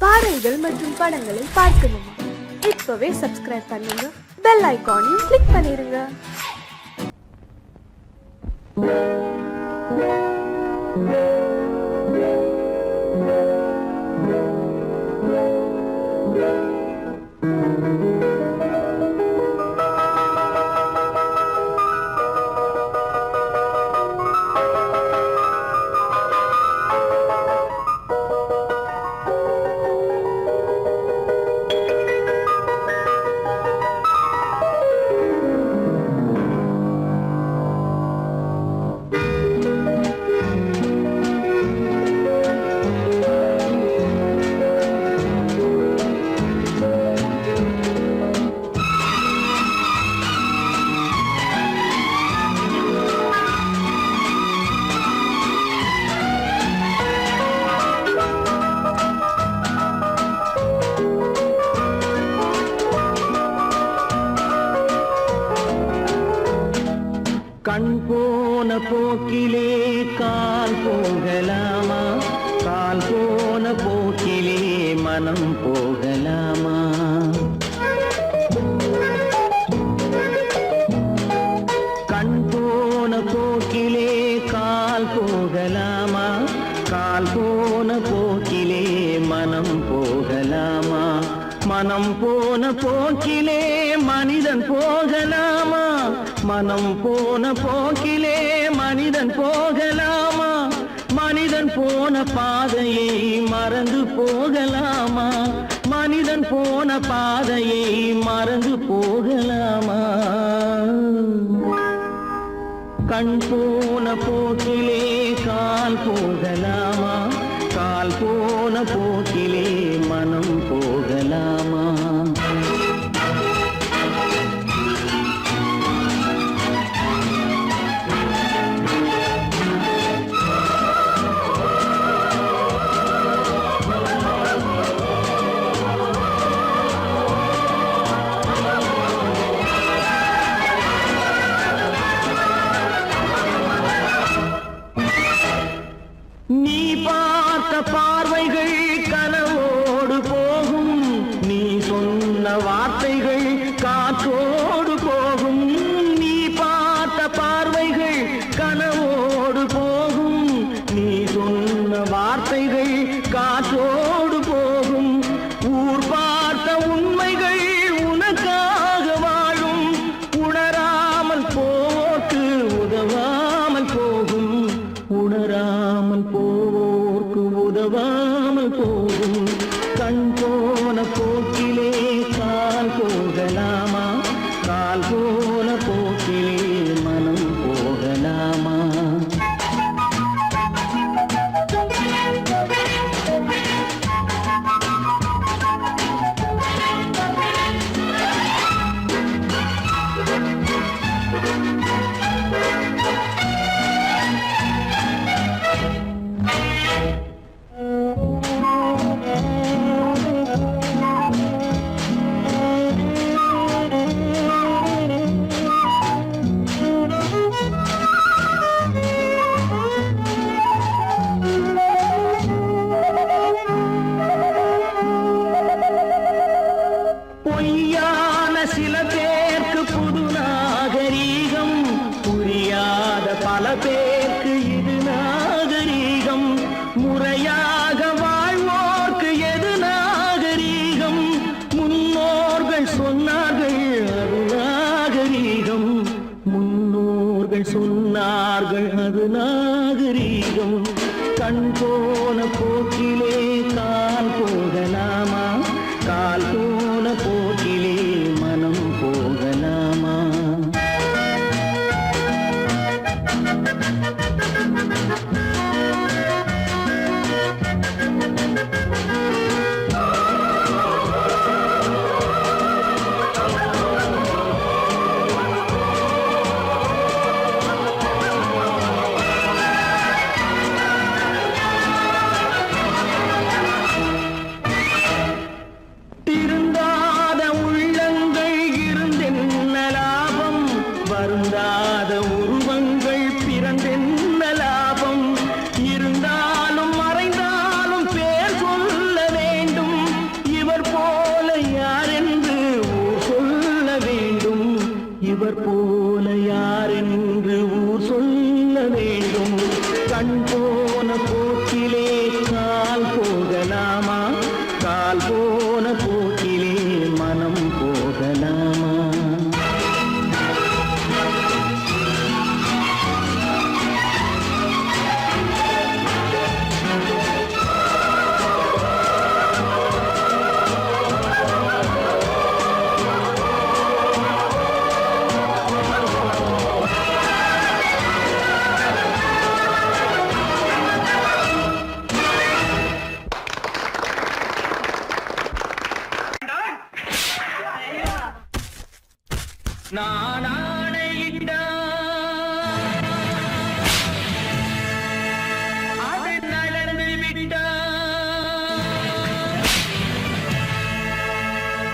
பாடல்கள் மற்றும் படங்களை பார்க்கணுமா? இப்பவே சப்ஸ்கிரைப் பண்ணுங்க, பெல் ஐகானையும் கிளிக் பண்ணிருங்க. கண் போன போக்கிலே கால் போகலாமா? கால் போன போக்கிலே மனம் போகலாமா? கண் போன போக்கிலே கால் போகலாமா? கால் போன போக்கிலே மனம் போகலாமா? மனம் போன போக்கிலே மனிதன் போகலாமா? மனம் போன போக்கிலே மனிதன் போகலாமா? மனிதன் போன பாதையை மறந்து போகலாமா? மனிதன் போன பாதையை மறந்து போகலாமா? கண் போன போக்கிலே கால் போகலாமா? கால் போன போக்கிலே மனம் போகலாமா? நீ பார்த்த பார்வைகள் கனவோடு போகும், நீ சொன்ன வார்த்தைகள் காற்றோடு போகும். நீ பார்த்த பார்வைகள் கனவோடு போகும், நீ சொன்ன வார்த்தைகள் காற்றோடு போகும். ஊர் பார்த்த உண்மைகள் உனக்காக வாழும், உணராமல் போக்கு உதவாமல் போகும். உணராமல் போவோர்க்கு உதவாமல் போகும். கண் போன போக்கிலே கால் போகலாமா? கால் போன போக்கிலே மனம் போகலாமா? பொய்யான சில பேருக்கு புது நாகரீகம், புரியாத பல பேருக்கு இது நாகரீகம். முறையாக வாழ்வோர்க்கு எது நாகரீகம்? முன்னோர்கள் சொன்னார்கள் அது நாகரீகம். முன்னோர்கள் சொன்னார்கள் அது நாகரீகம். கண் போன போக்கிலே கால் போகலாமா? கால் போன போக்கிலே மனம் போகலாமா? கால் போன போக்கிலே மனம் போகலாமா? நான் ஆணையிட்டால் அது நடந்து விட்டால்.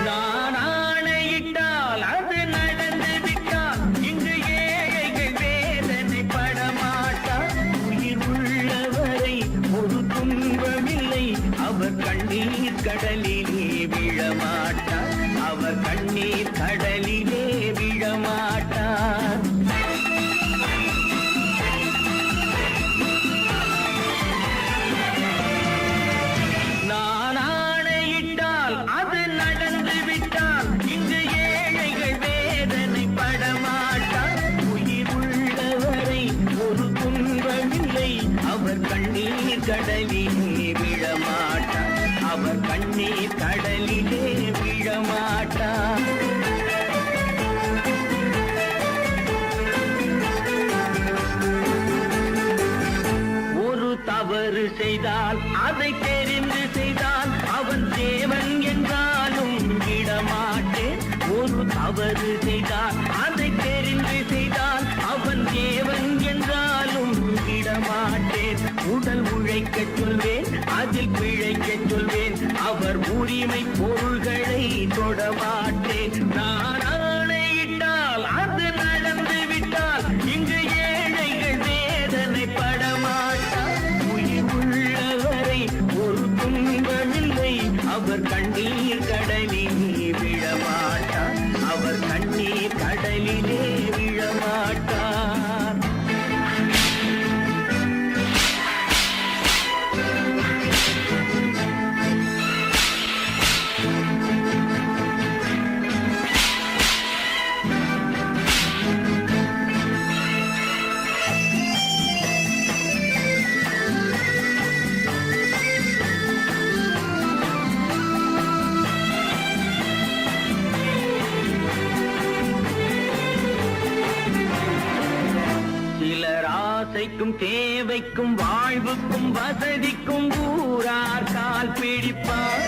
நான் ஆணையிட்டால் அது நடந்து விட்டால். இங்கு ஏழைகள் வேதனை படமாட்டார். உயிர் உள்ளவரை ஒரு துன்பமில்லை. அவர் கண்ணீர் கடலிலே விழமாட்டார். அவர் கண்ணீர் கடலிலே விழமாட்டார். நான் ஆணையிட்டால் அது நடந்து விட்டால். இங்கு ஏழைகள் வேதனை படமாட்டார். உயிர் உள்ளவரை ஒரு துன்பமில்லை. அவர் கண்ணீர் கடலிலே விழமாட்டார். அவர் கண்ணீர் கடலிலே விழமாட்டார். ஒரு தவறு செய்தால் அதை தெரிந்து செய்தால் அவன் தேவன் என்றாலும் விடமாட்டேன். ஒரு தவறு செய்தால் அதை தெரிந்து செய்தால் அவன் தேவன் என்றாலும் விடமாட்டேன். உடல் உழைக்கச் சொல்வேன், அதில் பிழைக்கச் சொல்வேன். அவர் உரிமை பொருள்களை தொடமாட்டேன். நான் ஆணையிட்டால் அது நடந்து விட்டால். இங்கு ஏழைகள் வேதனை படமாட்டார். உயிர் உள்ளவரை ஒரு துன்பமில்லை. அவர் கண்ணீர் கடலிலே விழமாட்டார். அவர் கண்ணீர் கடலிலே விழமாட்டார். சிலர் ஆசைக்கும் தேவைக்கும் வாழ்வுக்கும் வசதிக்கும் ஊரார் கால் பிடிப்பார்.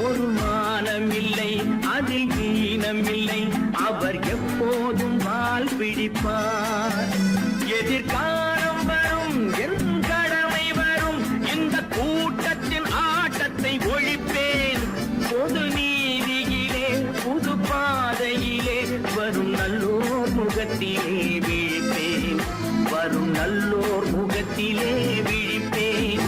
ஒரு மானம் இல்லை, அதில் ஈனம் இல்லை. அவர் எப்போதும் வால் பிடிப்பார். எதிர்காலம் வரும், என் கடமை வரும். இந்த கூட்டத்தின் ஆட்டத்தை ஒழிப்பேன். பொது நீதியிலே புது பாதையிலே வரும் நல்லோர் முகத்திலே விழிப்பேன். வரும் நல்லோர் முகத்திலே விழிப்பேன்.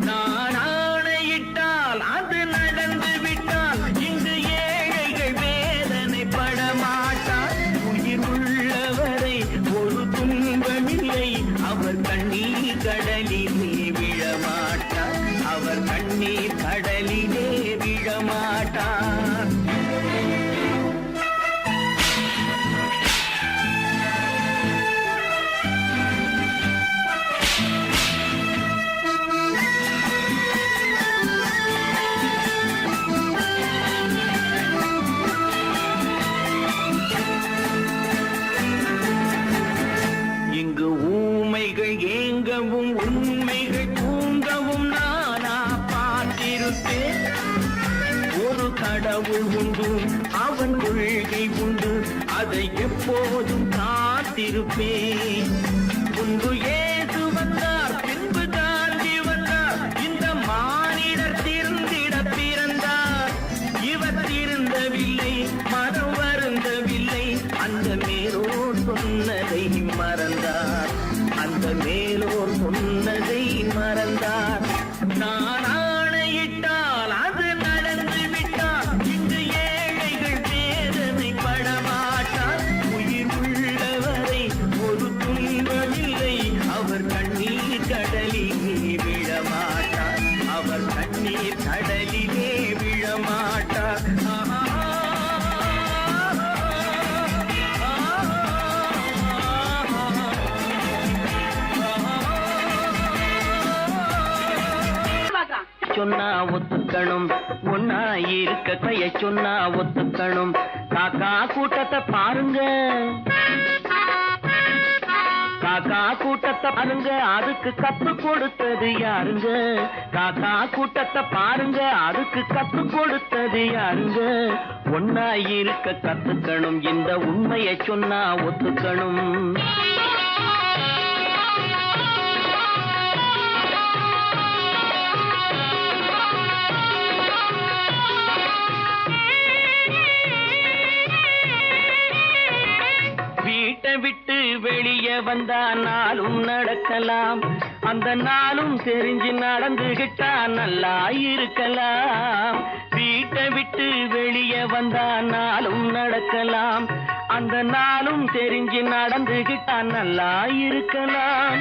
நான் ஆணையிட்டால் அது நடந்து விட்டால். இங்கு ஏழைகள் வேதனை படமாட்டார். உயிர் உள்ளவரை ஒரு துன்பமில்லை. அவர் கண்ணீர் கடலிலே விழமாட்டார். அவர் கண்ணீர் கடலிலே விழமாட்டார். இங்கு ஊமைகள் ஏங்கவும் உண்மைகள் தூங்கவும் நானா பார்த்திருப்பேன். ஒரு கடவுள் உண்டு, அவன் கொள்கை உண்டு. அதை எப்போதும் காத்திருப்பேன். முன்பு இயேசு வந்தார், பின்பு காந்தி வந்தார். இந்த மானிடர் திருந்திட பிறந்தார். இவர் திருந்தவில்லை, மனம் வருந்தவில்லை. அந்த மேலோர் சொன்னதை மறந்தார். அந்த மேலோர் சொன்னதை மறந்தார். நான் ஆணையிட்டால் அது நடந்து விட்டால். இங்கு ஏழைகள் வேதனை படமாட்டார். உயிர் உள்ளவரை ஒரு துன்பமில்லை. அவர் கண்ணீர் கடலிலே விழமாட்டார். அவர் கண்ணீர் கடலிலே கத்துக்கணும், ஒன்னா இருக்க கைய சொன்னா ஒத்துக்கணும். காக்கா கூட்டத்தை பாருங்க, காக்கா கூட்டத்தை பாருங்க, அதுக்கு கத்து கொடுத்தது யாருங்க? காக்கா கூட்டத்தை பாருங்க, அதுக்கு கத்து கொடுத்தது யாருங்க? ஒன்னா இருக்க கத்துக்கணும், இந்த உண்மையை சொன்னா ஒத்துக்கணும். வீட்டை விட்டு வெளியே வந்தா நாளும் நடக்கலாம், அந்த நாளும் தெரிஞ்சு நடந்துகிட்டா நல்லா இருக்கலாம். வீட்டை விட்டு வெளியே வந்தா நாளும் நடக்கலாம், அந்த நாளும் தெரிஞ்சு நடந்துகிட்டா நல்லா இருக்கலாம்.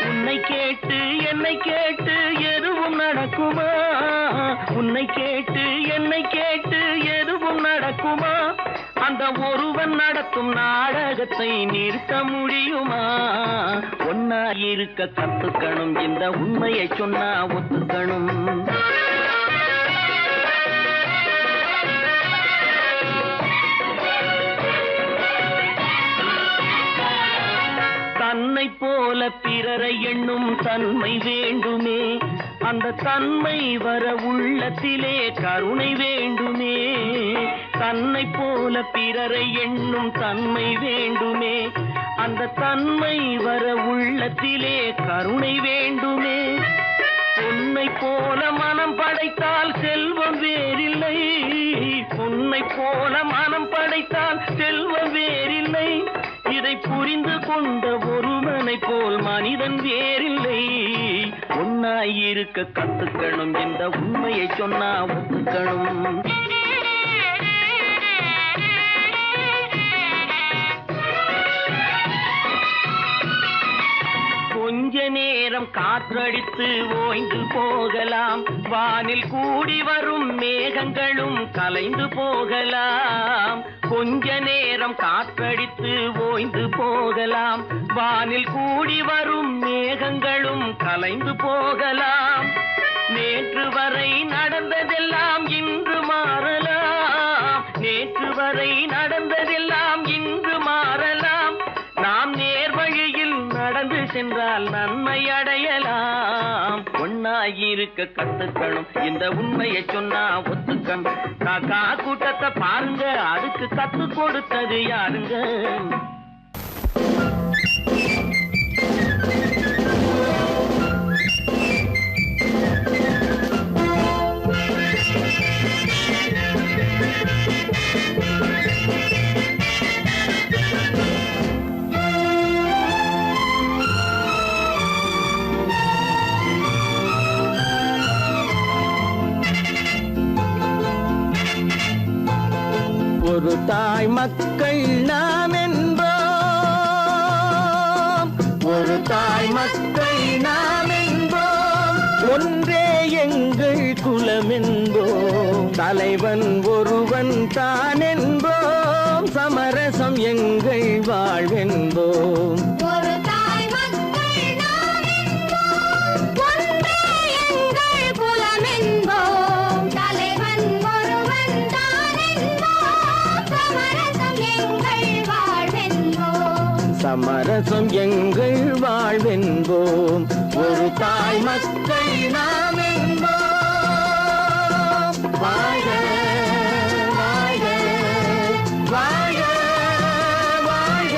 உன்னை கேட்டு என்னை கேட்டு எதுவும் நடக்குமா? உன்னை கேட்டு என்னை கேட்டு எதுவும் நடக்குமா? அந்த ஒருவன் நடத்தும் நாடகத்தை நிறுத்த முடியுமா? ஒன்னா இருக்க கத்துக்கணும், இந்த உண்மையை சொன்னா ஒத்துக்கணும். தன்னை போல பிறரை எண்ணும் தன்மை வேண்டுமே, அந்த தன்மை வர உள்ளத்திலே கருணை வேண்டுமே. தன்னை போல பிறரை எண்ணும் தன்மை வேண்டுமே, அந்த தன்மை வர உள்ளத்திலே கருணை வேண்டுமே. பொன்னை போல மனம் படைத்தால் செல்வம் வேறில்லை, பொன்னை போல மனம் படைத்தால் செல்வம் வேறில்லை. இதை புரிந்து கொண்ட ஒருவனை போல் மனிதன் வேறில்லை. ஒன்னாய் இருக்க கத்துக்கணும், இந்த உண்மையை சொன்னா ஒத்துக்கணும். கொஞ்ச நேரம் காற்றடித்து ஓய்ந்து போகலாம், வானில் கூடி வரும் மேகங்களும் கலைந்து போகலாம். கொஞ்ச நேரம் காற்றடித்து ஓய்ந்து போகலாம், வானில் கூடி வரும் மேகங்களும் கலைந்து போகலாம். நேற்று வரை நடந்ததெல்லாம் இன்று மாறலாம், நேற்று வரை நடந்ததெல்லாம் இன்று மாறலாம். நாம் நேர்வழியில் நடந்து சென்றால் நன்மை அடையலாம். ஒன்னாயிருக்க கத்துக்கணும், இந்த உண்மையை சொன்னா ஒத்துக்கணும். காக்கா கூட்டத்தை பாருங்க, அதுக்கு கத்து கொடுத்தது யாருங்க? ஒரு தாய் மக்கள் நாம் என்போம், ஒரு தாய் மக்கள் நாம் என்போம், ஒன்றே எங்கள் குலம் என்போம், தலைவன் ஒருவன் தான் என்போம், சமரசம் எங்கள் வாழ்வென்போம். சமரசம் எங்கள் வாழ்வென்போம், ஒரு தாய் மக்கள் நாம் என்போம். வாழ்க வாழ்க வாழ்க வாழ்க.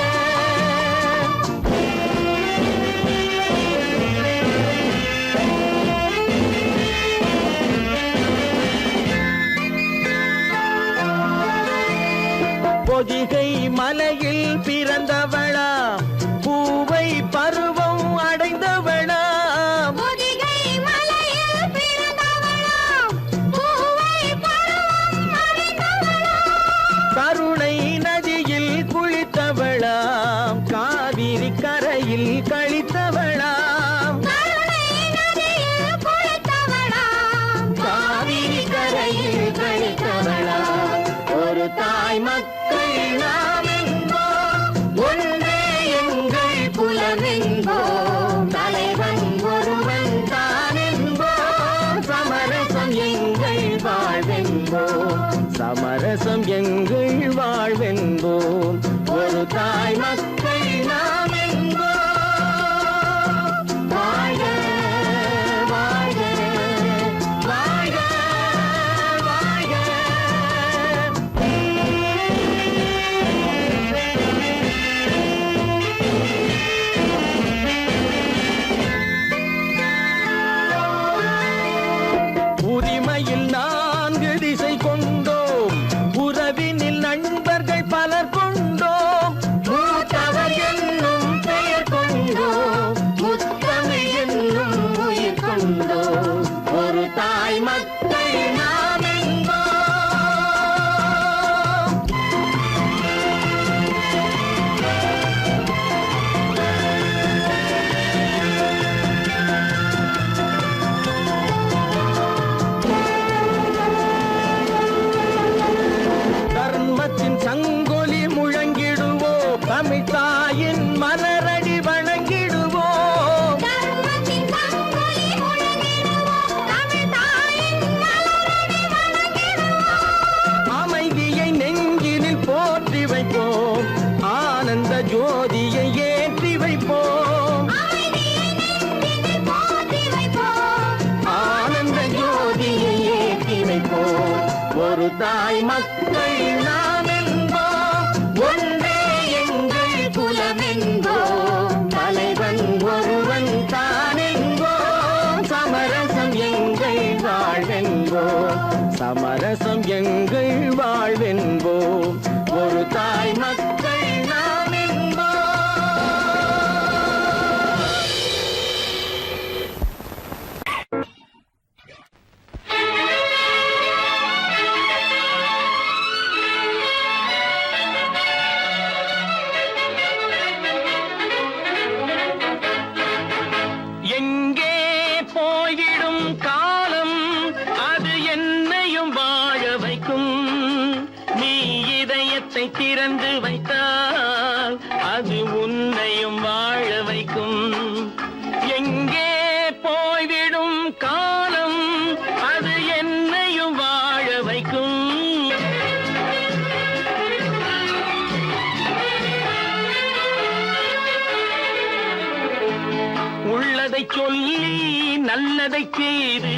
பொதிகை மலையில் பிறந்தவளா, பூவை பருவம் அடைந்தவளா, பொதிகை மலையில் பிறந்தவளா, பூவை பருவம் அடைந்தவளா, கருணை நதியில் குளித்தவளா, காவிரி கரையில் கழித்தவளா, கருணை நதியில் குளித்தவளா, காவிரி கரையில் கழித்தவளா. ஒரு தாய் மக்கள் நாம் என்போம், ஒன்றே எங்கள் குலம் என்போம், தலைவன் ஒருவன் தான் என்போம், சமரசம் எங்கள் வாழ்வென்போம் சமரசம் எங்கள் வாழ்வென்போம் ஒரு தாய் மக்கள் நாம் என்போம் வாழ்க வாழ்க வாழ்க வாழ்க உரிமையில் 4 திசை கொண்டோம் உறவினில் நண்பர்கள் பலர் கொண்டோம் மூத்தவர் என்னும் பெயர் கொண்டோம் முத்தமிழ் என்னும் உயிர் கொண்டோம் ஒரு தாய் மக்கள் நாம் என்போம் தர்மத்தின் சங்கொலி முழங்கிடுவோம் தமிழ் தாயின் மலரடி வணங்கிடுவோம் தர்மத்தின் சங்கொலி முழங்கிடுவோம் தமிழ் தாயின் மலரடி வணங்கிடுவோம் அமைதியை நெஞ்சினில் போற்றி வைப்போம் ஆனந்த ஜோதியை ஏற்றி வைப்போம் அமைதியை நெஞ்சினில் போற்றி வைப்போம் ஆனந்த ஜோதியை ஏற்றி வைப்போம் ஒரு தாய் மக்கள் நாம் என்போம் ஒன்றே எங்கள் குலம் என்போம் தலைவன் ஒருவன் தான் என்போம் சமரசம் எங்கள் வாழ்வென்போம் சமரசம் எங்கள் வாழ்வென்போம் ஒரு தாய் மக்கள் நாம் என்போம் எங்கே போய்விடும் காலம் அது என்னையும் வாழ வைக்கும் நீ இதயத்தை திறந்து வைத்தால் அது உன்னையும் வாழ வைக்கும் எங்கே போய்விடும் காலம் அது என்னையும் வாழ வைக்கும் உள்ளதை சொல்லி நல்லதை செய்து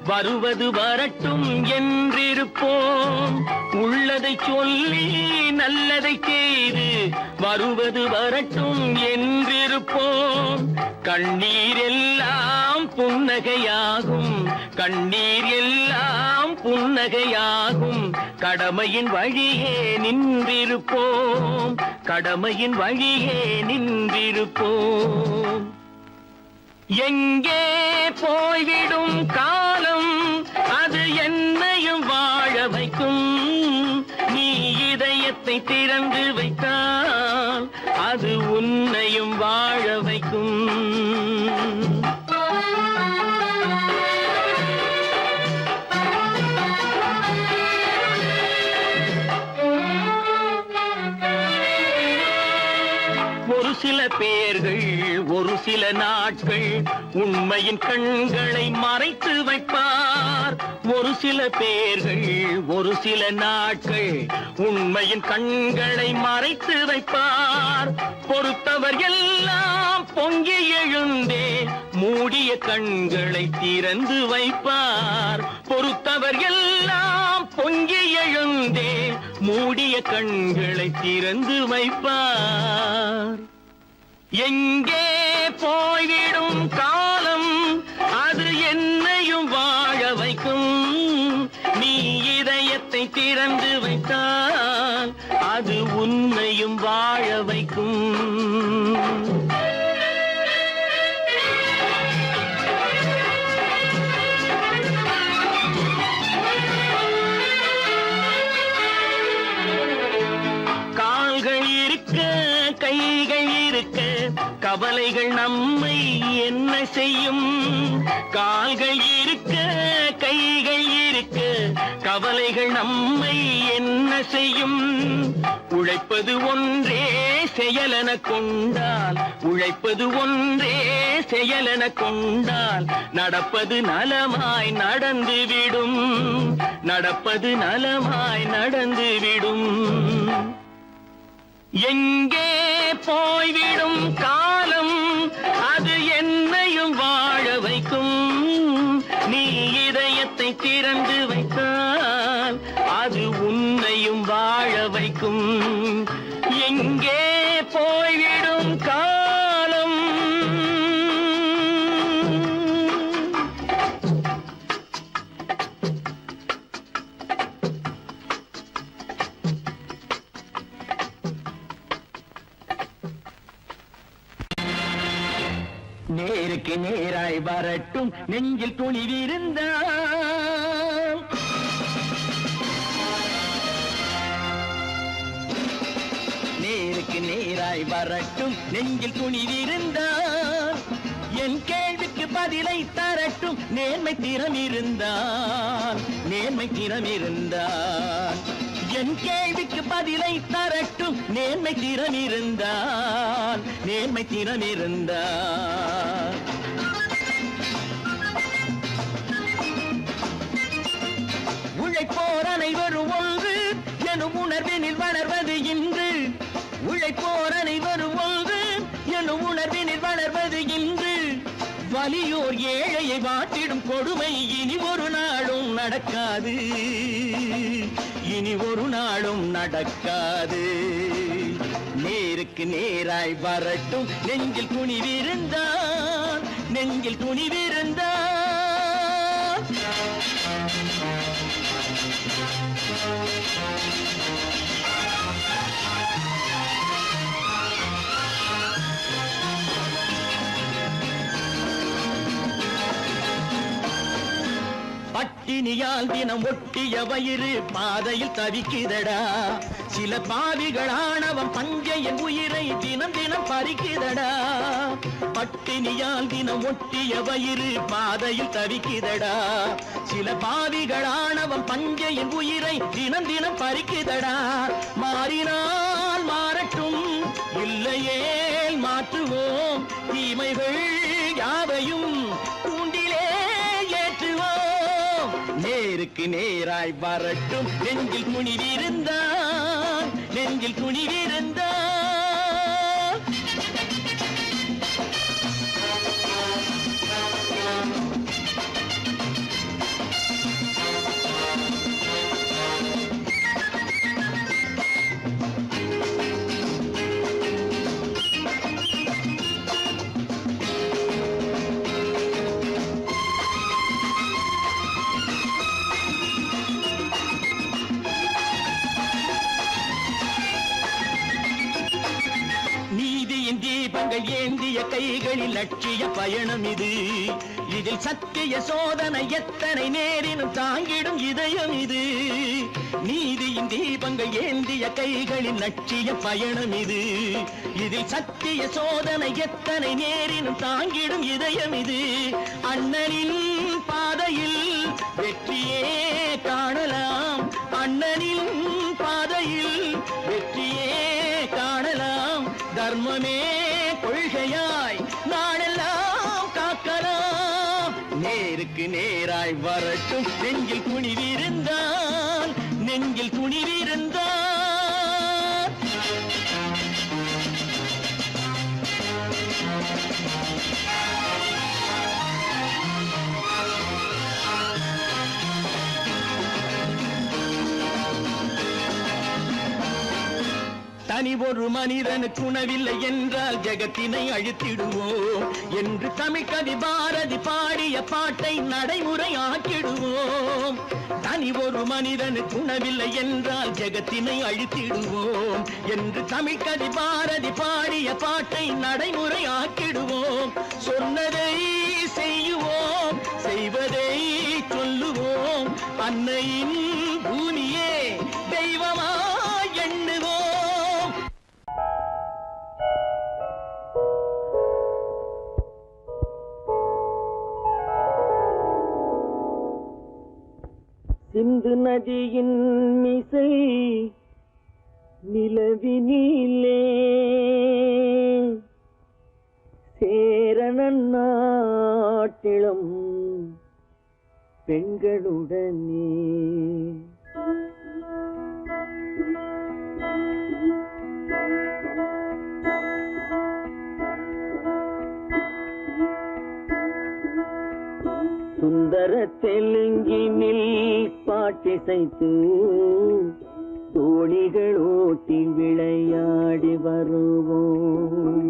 வருவது வரட்டும் என்றிருப்போம் உள்ளதை சொல்லி நல்லதை செய்து வருவது வரட்டும் என்றிருப்போம் கண்ணீர் எல்லாம் புன்னகையாகும் கண்ணீர் எல்லாம் புன்னகையாகும் கடமையின் வழியே நின்றிருப்போம் கடமையின் வழியே நின்றிருப்போம் எங்கே போய்விடும் காலம் அது என்னையும் வாழ வைக்கும் நீ இதயத்தை திறந்து வைத்தால் அது உன்னையும் வாழ வைக்கும் ஒரு சில பேர்கள் ஒரு சில நாட்கள் உண்மையின் கண்களை மறைத்து வைப்பார் ஒரு சில பேர்கள் ஒரு சில நாட்கள் உண்மையின் கண்களை மறைத்து வைப்பார் பொறுத்தவர் எல்லாம் பொங்கி எழுந்தே மூடிய கண்களை திறந்து வைப்பார் பொறுத்தவர் எல்லாம் பொங்கி எழுந்தே மூடிய கண்களை திறந்து வைப்பார் எங்கே போய்விடும் காலம் அது என்னையும் வாழ வைக்கும் நீ இதயத்தை திறந்து வைத்தால் அது உன்னையும் வாழ வைக்கும் கால்கள் இருக்க கைகள் இருக்க கவலைகள் நம்மை என்ன செய்யும் கால்கள் இருக்க கைகள் இருக்க கவலைகள் நம்மை என்ன செய்யும் உழைப்பது ஒன்றே செயலென கொண்டால் உழைப்பது ஒன்றே செயலென கொண்டால் நடப்பது நலமாய் நடந்துவிடும் நடப்பது நலமாய் நடந்துவிடும். எங்கே போய்விடும் காலம் அது என்னையும் வாழ வைக்கும். நீ இதயத்தை திறந்து வைத்தால் அது உன்னையும் வாழ வைக்கும். எங்கே போய்விடும் காலம். நேருக்கு நேராய் வரட்டும் நெஞ்சில் துணிவிருந்தால். நேருக்கு நேராய் வரட்டும் நெஞ்சில் துணிவிருந்தால். என் கேள்விக்கு பதிலை தரட்டும் நேர்மை திறம் இருந்தால். நேர்மை திறம் இருந்தால் என் கேள்விக்கு பதிலை தரட்டும் நேர்மை திறம் இருந்தால். நேர்மை திறம் இருந்தால் உழைப்போர் அனைவரும் ஒன்று எனும் உணர்வினில் வளர்வது இன்று. உழைப்போர் அனைவரும் ஒன்று எனும் உணர்வினில் வளர்வது இன்று. வலியோர் ஏழையை வாட்டிடும் கொடுமை இனி ஒரு நாளும் நடக்காது. இனி ஒரு நாளும் நடக்காது. நேருக்கு நேராய் வரட்டும் நெஞ்சில் துணிவிருந்தால். நெஞ்சில் துணிவிருந்தால் பட்டினியால் தினம் ஒட்டிய வயிறு பாதையில் தவிக்குதடா. சில பாவிகளானவன் பஞ்சையின் உயிரை தினம் தினம் பறிக்குதடா. பட்டினியால் தினம் ஒட்டிய வயிறு பாதையில் தவிக்குதடா. சில பாவிகளானவன் பஞ்சையின் உயிரை தினம் தினம் பறிக்குதடா. மாறினால் மாறட்டும் இல்லையே மாற்றுவோம். தீமைகள் யாவையும் தூண்டிலே ஏற்றுவோம். நேருக்கு நேராய் வரட்டும் நெஞ்சில் துணிவிருந்தால். நெஞ்சில் துணிவிருந்தால் தீபங்கள் ஏந்திய கைகளில் லட்சிய பயணம் இது. இதில் சத்திய சோதனை எத்தனை நேரினும் தாங்கிடும் இதயம் இது. நீதியின் தீபங்கள் ஏந்திய கைகளில் லட்சிய பயணம் இது. இதில் சத்திய சோதனை எத்தனை நேரினும் தாங்கிடும் இதயம் இது. அண்ணனின் பாதையில் வெற்றியே காணலாம். அண்ணனின் பாதையில் வெற்றியே காணலாம். தர்மமே கொள்கையாய் நாடெல்லாம் காக்கலாம். நேருக்கு நேராய் வரட்டும் நெஞ்சில் துணிவிருந்தால். நெஞ்சில் துணிவிருந்தால் தனி ஒரு மனிதனுக்கு உணவில்லை என்றால் ஜெகத்தினை அழித்திடுவோம் என்று தமிழ் கவி பாரதி பாடிய பாட்டை நடைமுறை ஆக்கிடுவோம். தனி ஒரு மனிதனுக்கு உணவில்லை என்றால் ஜெகத்தினை அழித்திடுவோம் என்று தமிழ் கவி பாரதி பாடிய பாட்டை நடைமுறை ஆக்கிடுவோம். சொன்னதை செய்யுவோம், செய்வதை சொல்லுவோம். அன்னையின் பூமியே தெய்வமா எண்ணுவோம். சிந்து நதியின் மிசை நிலவினிலே சேரணன் நாட்டிளம் பெண்களுடனே தெலுங்கினில் பாட்டிசைத்து தோணிகள் ஓட்டி விளையாடி வருவோம்.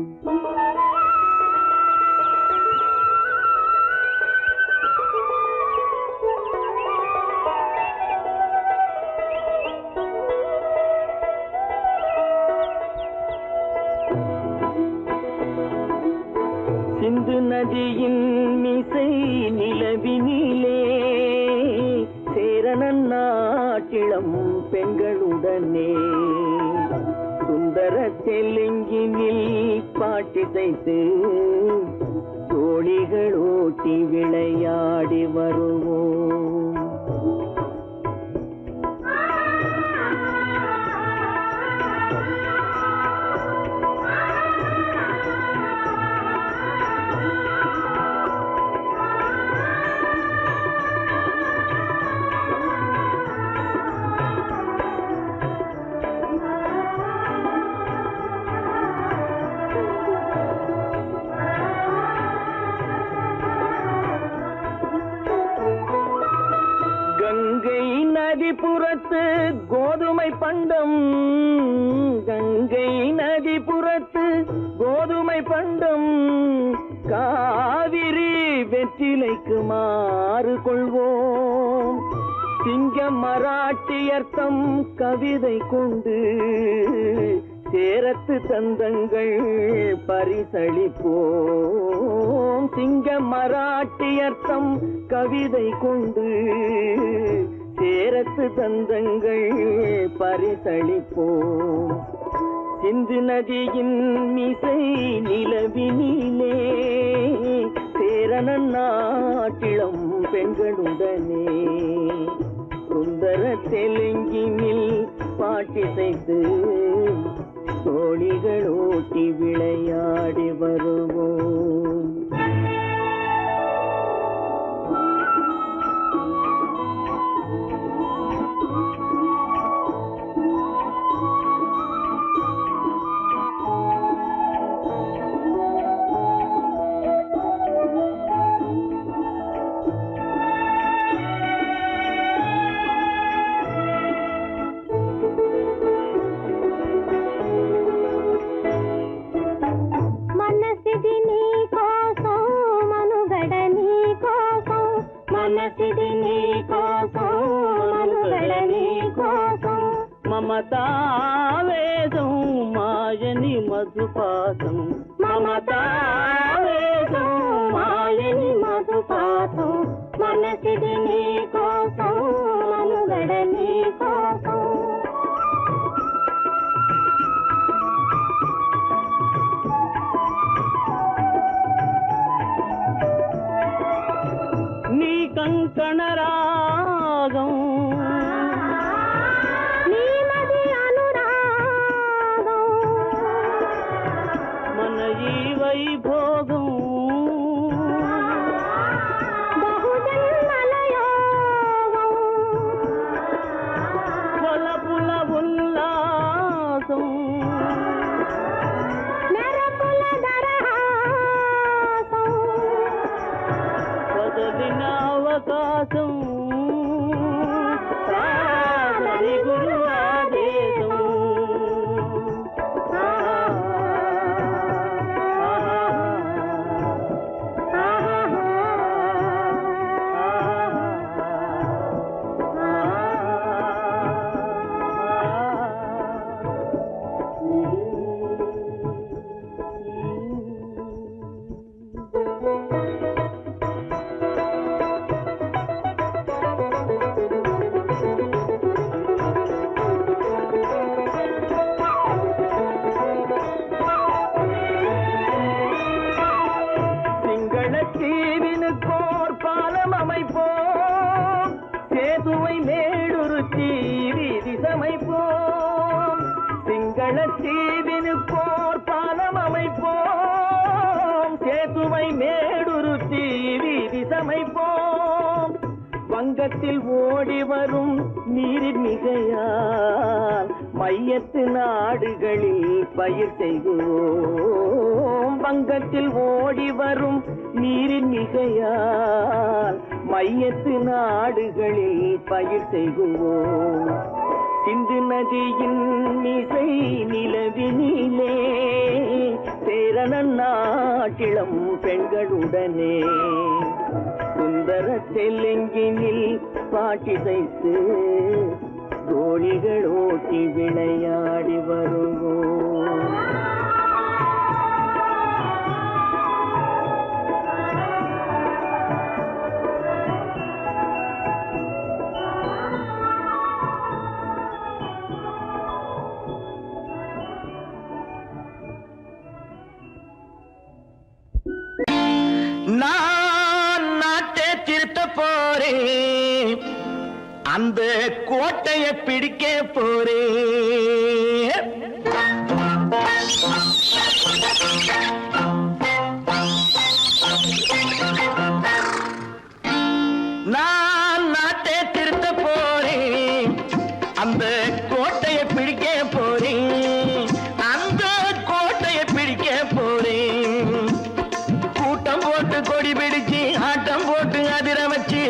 சிந்து நதியின் மிசை நிலவினிலே சேரணன் நாட்டிளம் பெண்களுடனே சுந்தர தெலுங்கினில் பாட்டிசைத்து தோணிகள் ஓட்டி விளையாடி வருவோம். கங்கை நதிபுறத்து கோதுமை பண்டம், கங்கை நதிபுறத்து கோதுமை பண்டம், காவிரி வெற்றிலைக்கு மாறு கொள்வோம். சிங்க மராட்டியர்த்தம் கவிதை கொண்டு சேரத்து தந்தங்கள் பரிசளிப்போம். சிங்க மராட்டியர்த்தம் கவிதை கொண்டு சேரத்து தந்தங்கள் பரிசளிப்போம். சிந்து நதியின் மிசை நிலவினிலே சேரணன் நாட்டிளம் பெண்களுடனே சுந்தர தெலுங்கினில் பாட்டிசைத்து தோணிகள் ஓட்டி விளையாடி வருவோம். మనసిది నీ కోసం మనుగడ నీ కోసం మమతావేదం మాయని మధుపాసం మమతావేదం మాయని మధుపాసం మనసిది నీ కోసం మనుగడ నీ కోసం కంకణ రాగం నీమది అనురాగం మన ఈ వైభోగం బహుజన్మల యోగం వలపుల ఉల్లాసం మెరపుల దరహాసం వదలిన అవకాశం సాధని గురు ఆదేశం சேதுவை மேடுருத்தி வீதி சமைப்போம். சிங்கள தீவினுக்கோர் பாலம் அமைப்போம். சேதுவை மேடுருத்தி வீதி சமைப்போம். வங்கத்தில் வங்கத்தில் ஓடி வரும் நீரின் மிகையால் மையத்து நாடுகளில் பயிர் செய்கிறோம். வங்கத்தில் ஓடி வரும் நீரின் மிகையால் மையத்து நாடுகளில் பயிர் செய்கிறோம். சிந்து நதியின் மிசை நிலவினிலே சேரண நாட்டிளம் பெண்களுடனே சுந்தர தெலுங்கினில் பாட்டிசைத்து தோழிகள் ஓட்டி விளையாடி வருவோம். நான் நாட்டை திருத்த போறேன், அந்த கோட்டையை பிடிக்க போறேன். நான் நாட்டை திருத்த போறேன், அந்த கோட்டையை பிடிக்க போறேன், அந்த கோட்டையை பிடிக்க போறேன். கூட்டம் போட்டு கொடி பிடிச்சு ஆட்டம் போட்டு அதிர வச்சு,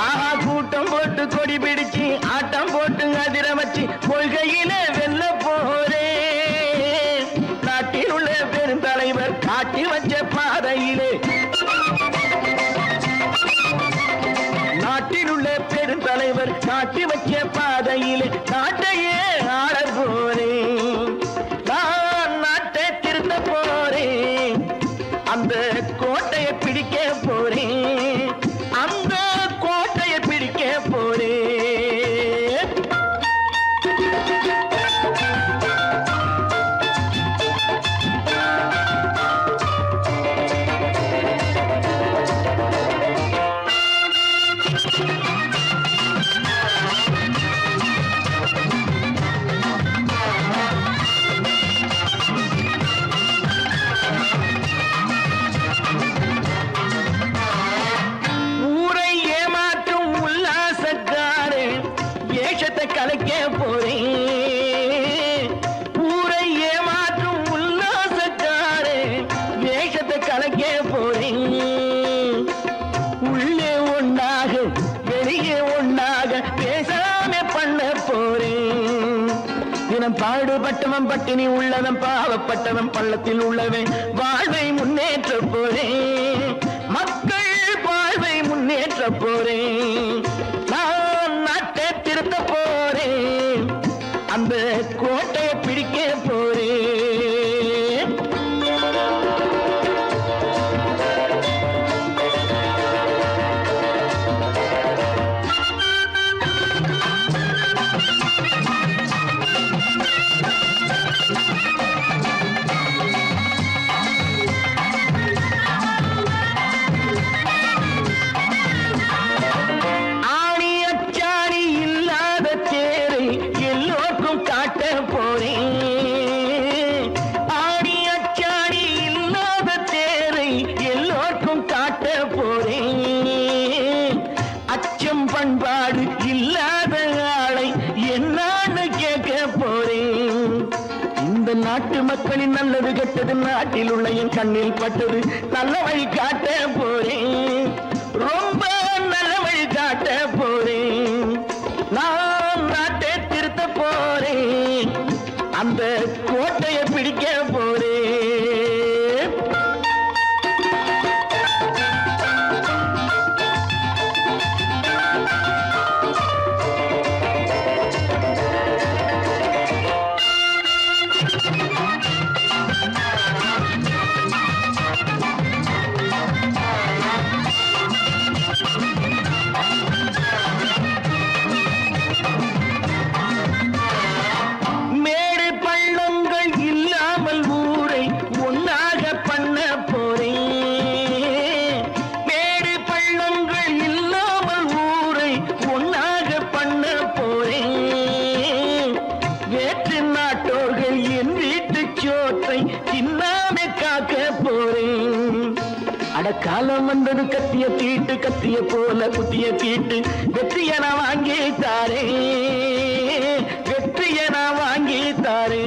ஆஹா கூட்டம் போட்டு கொடி பிடிச்சு ஆட்டம் போட்டு அதிர வச்சு கொள்கையில வெல்ல போறேன். நாட்டில் உள்ள பெருந்தலைவர் காட்டி வச்ச பாதையிலே, நாட்டில் உள்ள பெருந்தலைவர் காட்டி வச்ச பாதையிலே நாட்டையே ஆள போறேன். நான் நாட்டை திருத்த போறேன், அந்த கோட்டையை பிடிக்க போறேன், அந்த கோட்டையை பிடிக்க போறேன். ஊரை ஏமாற்றும் உல்லாசக்காரே ஏஷத்தை கலைக்க போறேன். ஊரை ஏமாற்றும் உல்லாசக்காரே ஏஷத்தை கலைக்க போறேன். உள்ளே ஒன்றாக வெளியே ஒன்றாக பேசாம பண்ண போறேன். தினம் பாடுபட்டவன் பட்டினி உள்ளவன் பாவப்பட்டவன் பள்ளத்தில் உள்ளவன் வாழ்வை முன்னேற்ற போறேன். மக்கள் வாழ்வை முன்னேற்ற போறேன். நான் நாட்டை திருத்த போறேன், அந்த கோட்டையை பிடிக்க போறேன். ஆணி அச்சாணி இல்லாத தேரை எல்லோருக்கும் காட்ட போறேன். ஆணி அச்சாணி இல்லாத தேரை எல்லோருக்கும் காட்ட போறேன். அச்சம் பண்பாடு இல்லாத ஆளை என்னான்னு கேட்க போறேன். இந்த நாட்டு மக்களின் நல்லது கெட்டது நாட்டில் உள்ள என் கண்ணில் பட்டது நல்ல வழி காட்ட போறேன். ரொம்ப நல்ல வழி காட்ட போறேன். நான் நாட்டை திருத்த போறேன், அந்த கோட்டையை பிடிக்க போறேன். காலம் வந்தது கத்திய தீட்டு கத்திய போல குத்திய தீட்டு வெற்றிய நான் வாங்கி தாரே வெற்றிய நான் வாங்கி தாரே